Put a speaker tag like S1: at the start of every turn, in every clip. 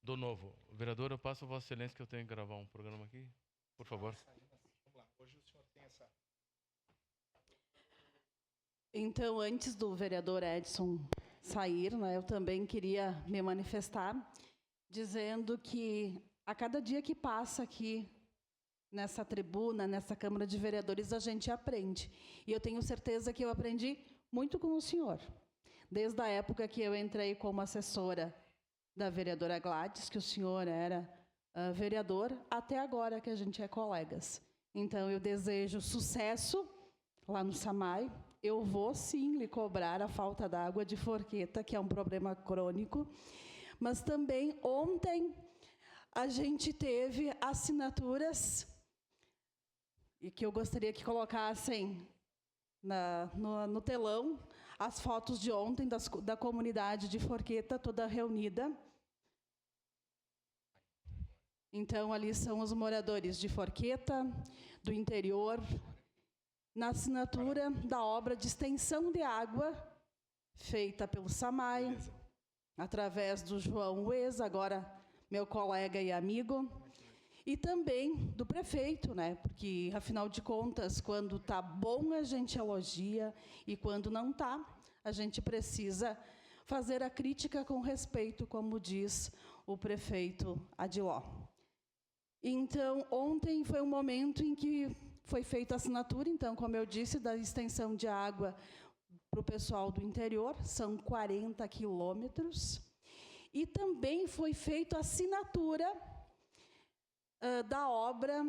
S1: Do Novo. Vereador, eu passo a Vossa Excelência que eu tenho que gravar um programa aqui. Por favor.
S2: Vamos lá. Hoje o senhor tem essa...
S3: Então, antes do vereador Edson sair, né, eu também queria me manifestar dizendo que a cada dia que passa aqui nessa tribuna, nessa Câmara de Vereadores, a gente aprende. E eu tenho certeza que eu aprendi muito com o senhor. Desde a época que eu entrei como assessora da vereadora Gladys, que o senhor era vereador, até agora que a gente é colegas. Então, eu desejo sucesso lá no SAMAI. Eu vou, sim, lhe cobrar a falta d'água de Forqueta, que é um problema crônico. Mas também, ontem, a gente teve assinaturas, e que eu gostaria que colocassem no telão, as fotos de ontem da comunidade de Forqueta, toda reunida. Então, ali são os moradores de Forqueta, do interior, na assinatura da obra de extensão de água, feita pelo SAMAI, através do João Uez, agora meu colega e amigo, e também do prefeito, né? Porque, afinal de contas, quando está bom, a gente elogia, e quando não está, a gente precisa fazer a crítica com respeito, como diz o prefeito Adiló. Então, ontem foi um momento em que foi feita a assinatura, então, como eu disse, da extensão de água para o pessoal do interior, são 40 quilômetros, e também foi feita a assinatura da obra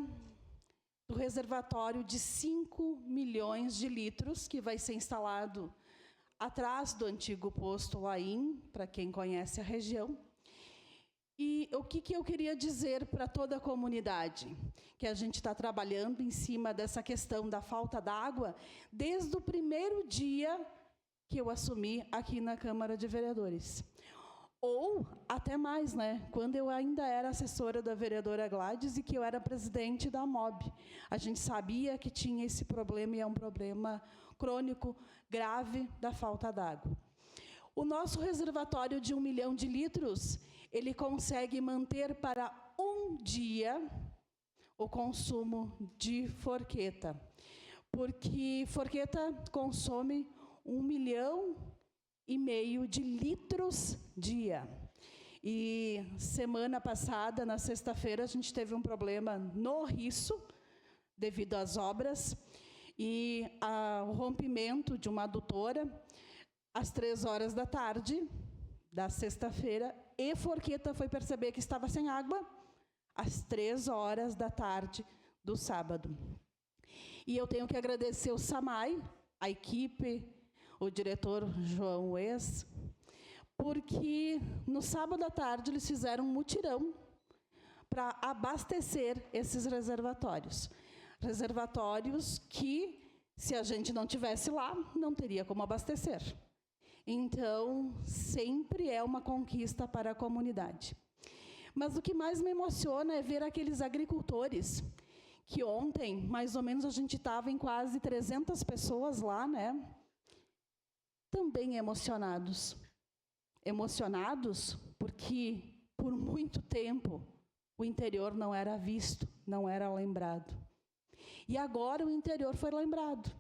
S3: do reservatório de 5 milhões de litros, que vai ser instalado atrás do antigo posto Laim, para quem conhece a região. E o que eu queria dizer para toda a comunidade? Que a gente está trabalhando em cima dessa questão da falta d'água desde o primeiro dia que eu assumi aqui na Câmara de Vereadores. Ou até mais, né? Quando eu ainda era assessora da vereadora Gladys e que eu era presidente da MOB. A gente sabia que tinha esse problema, e é um problema crônico, grave, da falta d'água. O nosso reservatório de 1 milhão de litros, ele consegue manter para um dia o consumo de Forqueta, porque Forqueta consome 1,5 milhão de litros dia. E semana passada, na sexta-feira, a gente teve um problema no Risso, devido às obras, e ao rompimento de uma adutora, às 3h da tarde, da sexta-feira, e Forqueta foi perceber que estava sem água às 3h da tarde do sábado. E eu tenho que agradecer o SAMAI, a equipe, o diretor João Uez, porque no sábado à tarde eles fizeram um mutirão para abastecer esses reservatórios. Reservatórios que, se a gente não tivesse lá, não teria como abastecer. Então, sempre é uma conquista para a comunidade. Mas o que mais me emociona é ver aqueles agricultores, que ontem, mais ou menos, a gente estava em quase 300 pessoas lá, né? Também emocionados. Emocionados porque, por muito tempo, o interior não era visto, não era lembrado. E agora o interior foi lembrado.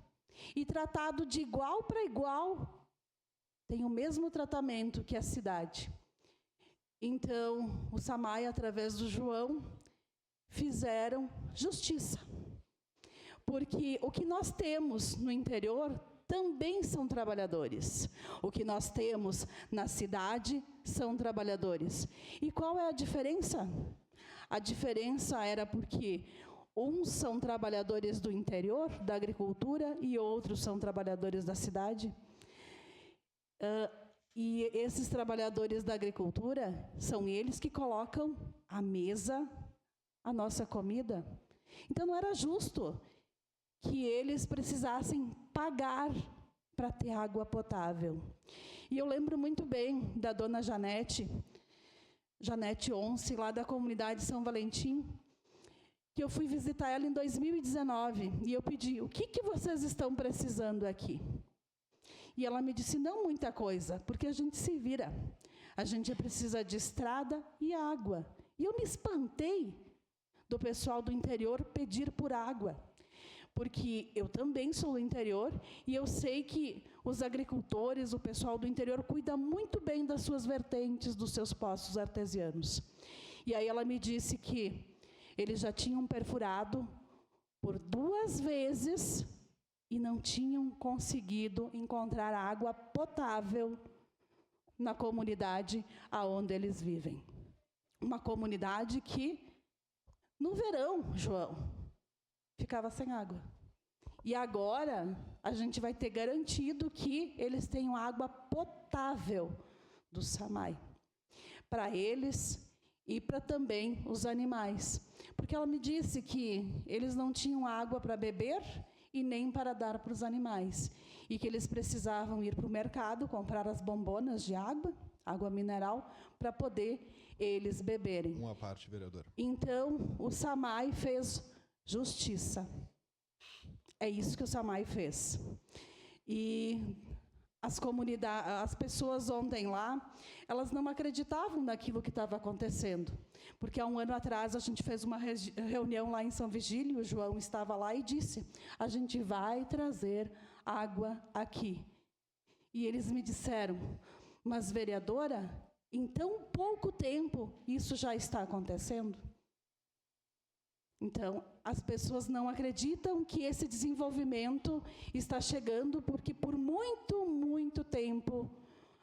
S3: E tratado de igual para igual, tem o mesmo tratamento que a cidade. Então, o SAMAI, através do João, fizeram justiça. Porque o que nós temos no interior também são trabalhadores. O que nós temos na cidade são trabalhadores. E qual é a diferença? A diferença era porque uns são trabalhadores do interior, da agricultura, e outros são trabalhadores da cidade. E esses trabalhadores da agricultura são eles que colocam à mesa a nossa comida. Então, não era justo que eles precisassem pagar para ter água potável. E eu lembro muito bem da dona Janete Once, lá da comunidade São Valentim, que eu fui visitar ela em 2019, e eu pedi, o que vocês estão precisando aqui? E ela me disse, não muita coisa, porque a gente se vira. A gente precisa de estrada e água. E eu me espantei do pessoal do interior pedir por água, porque eu também sou do interior e eu sei que os agricultores, o pessoal do interior, cuida muito bem das suas vertentes, dos seus poços artesianos. E aí ela me disse que eles já tinham perfurado por 2 vezes e não tinham conseguido encontrar água potável na comunidade aonde eles vivem. Uma comunidade que, no verão, João, ficava sem água. E agora, a gente vai ter garantido que eles tenham água potável do Samay, para eles e para também os animais. Porque ela me disse que eles não tinham água para beber e nem para dar para os animais. E que eles precisavam ir para o mercado, comprar as bombonas de água, água mineral, para poder eles beberem.
S4: Uma parte, vereadora.
S3: Então, o Samay fez justiça. É isso que o Samay fez. E as pessoas ontem lá, elas não acreditavam naquilo que estava acontecendo. Porque há um ano atrás a gente fez uma reunião lá em São Vigílio, o João estava lá e disse, a gente vai trazer água aqui. E eles me disseram, mas vereadora, em tão pouco tempo isso já está acontecendo? Então, as pessoas não acreditam que esse desenvolvimento está chegando, porque por muito, muito tempo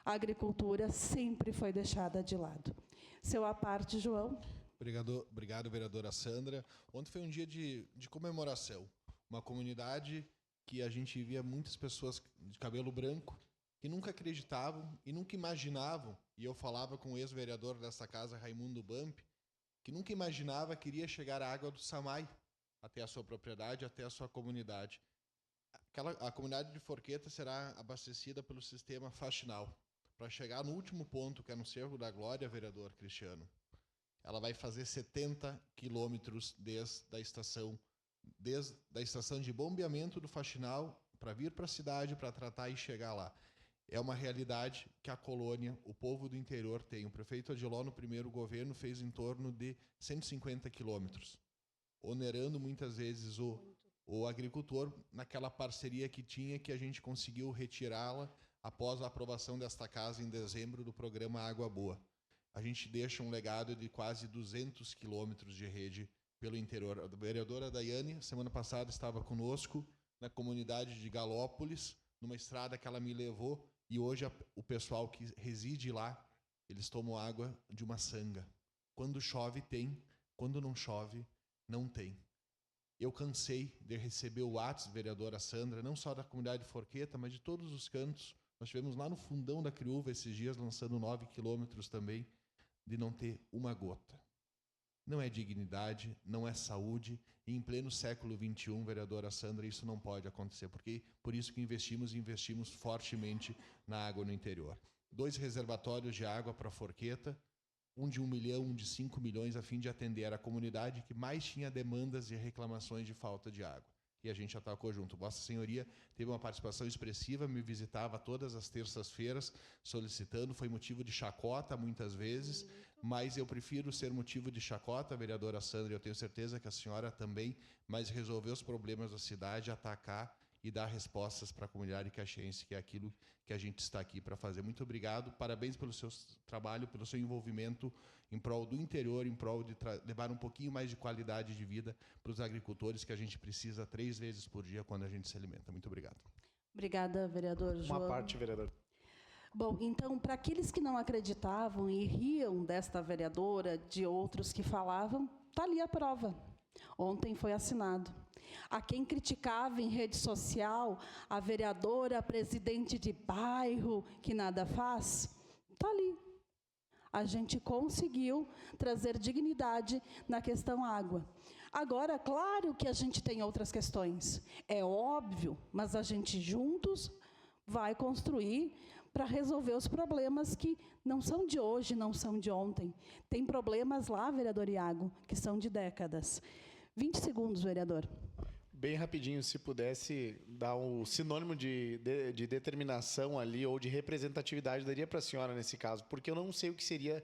S3: a agricultura sempre foi deixada de lado. Seu à parte, João.
S4: Obrigado, vereadora Sandra. Ontem foi um dia de comemoração. Uma comunidade que a gente via muitas pessoas de cabelo branco que nunca acreditavam e nunca imaginavam, e eu falava com o ex-vereador dessa casa, Raimundo Bamp, que nunca imaginava que iria chegar a água do Samay até a sua propriedade, até a sua comunidade. A comunidade de Forqueta será abastecida pelo sistema faxinal. Para chegar no último ponto, que é no Cerro da Glória, vereador Cristiano, ela vai fazer 70 quilômetros desde a estação de bombeamento do faxinal para vir para a cidade, para tratar e chegar lá. É uma realidade que a colônia, o povo do interior tem. O prefeito Adiló, no primeiro governo, fez em torno de 150 quilômetros, onerando muitas vezes o agricultor naquela parceria que tinha, que a gente conseguiu retirá-la após a aprovação desta casa em dezembro do programa Água Boa. A gente deixa um legado de quase 200 quilômetros de rede pelo interior. A vereadora Daiane, semana passada, estava conosco na comunidade de Galópolis, numa estrada que ela me levou, e hoje o pessoal que reside lá, eles tomam água de uma sanga. Quando chove, tem. Quando não chove, não tem. Eu cansei de receber o WhatsApp, vereadora Sandra, não só da comunidade de Forqueta, mas de todos os cantos. Nós tivemos lá no fundão da Criúva esses dias, lançando 9 quilômetros também, de não ter uma gota. Não é dignidade, não é saúde, e em pleno século XXI, vereadora Sandra, isso não pode acontecer, porque por isso que investimos fortemente na água no interior. 2 reservatórios de água para Forqueta, um de 1 milhão, um de 5 milhões, a fim de atender a comunidade que mais tinha demandas e reclamações de falta de água. E a gente atacou junto. Vossa Senhoria teve uma participação expressiva, me visitava todas as terças-feiras solicitando, foi motivo de chacota muitas vezes, mas eu prefiro ser motivo de chacota, vereadora Sandra, eu tenho certeza que a senhora também, mas resolver os problemas da cidade, atacar e dar respostas para a comunidade caxiense, que é aquilo que a gente está aqui para fazer. Muito obrigado, parabéns pelo seu trabalho, pelo seu envolvimento em prol do interior, em prol de levar um pouquinho mais de qualidade de vida para os agricultores, que a gente precisa 3 vezes por dia quando a gente se alimenta. Muito obrigado.
S3: Obrigada, vereador João.
S2: Uma parte, vereador.
S3: Bom, então, para aqueles que não acreditavam e riam desta vereadora, de outros que falavam, está ali a prova. Ontem foi assinado. A quem criticava em rede social, a vereadora, a presidente de bairro, que nada faz, está ali. A gente conseguiu trazer dignidade na questão água. Agora, claro que a gente tem outras questões, é óbvio, mas a gente juntos vai construir para resolver os problemas que não são de hoje, não são de ontem. Tem problemas lá, vereador Iago, que são de décadas. 20 segundos, vereador.
S2: bem rapidinho, se pudesse dar um sinônimo de determinação ali ou de representatividade, daria para a senhora nesse caso, porque eu não sei o que seria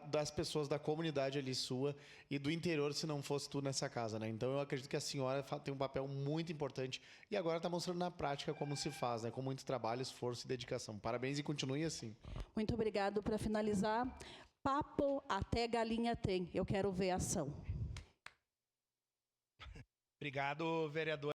S2: das pessoas da comunidade ali sua e do interior se não fosse tu nessa casa, né? Então eu acredito que a senhora tem um papel muito importante e agora está mostrando na prática como se faz, né? Com muito trabalho, esforço e dedicação. Parabéns e continue assim.
S3: Muito obrigado. Para finalizar, papo até galinha tem. Eu quero ver ação.
S2: Obrigado, vereador.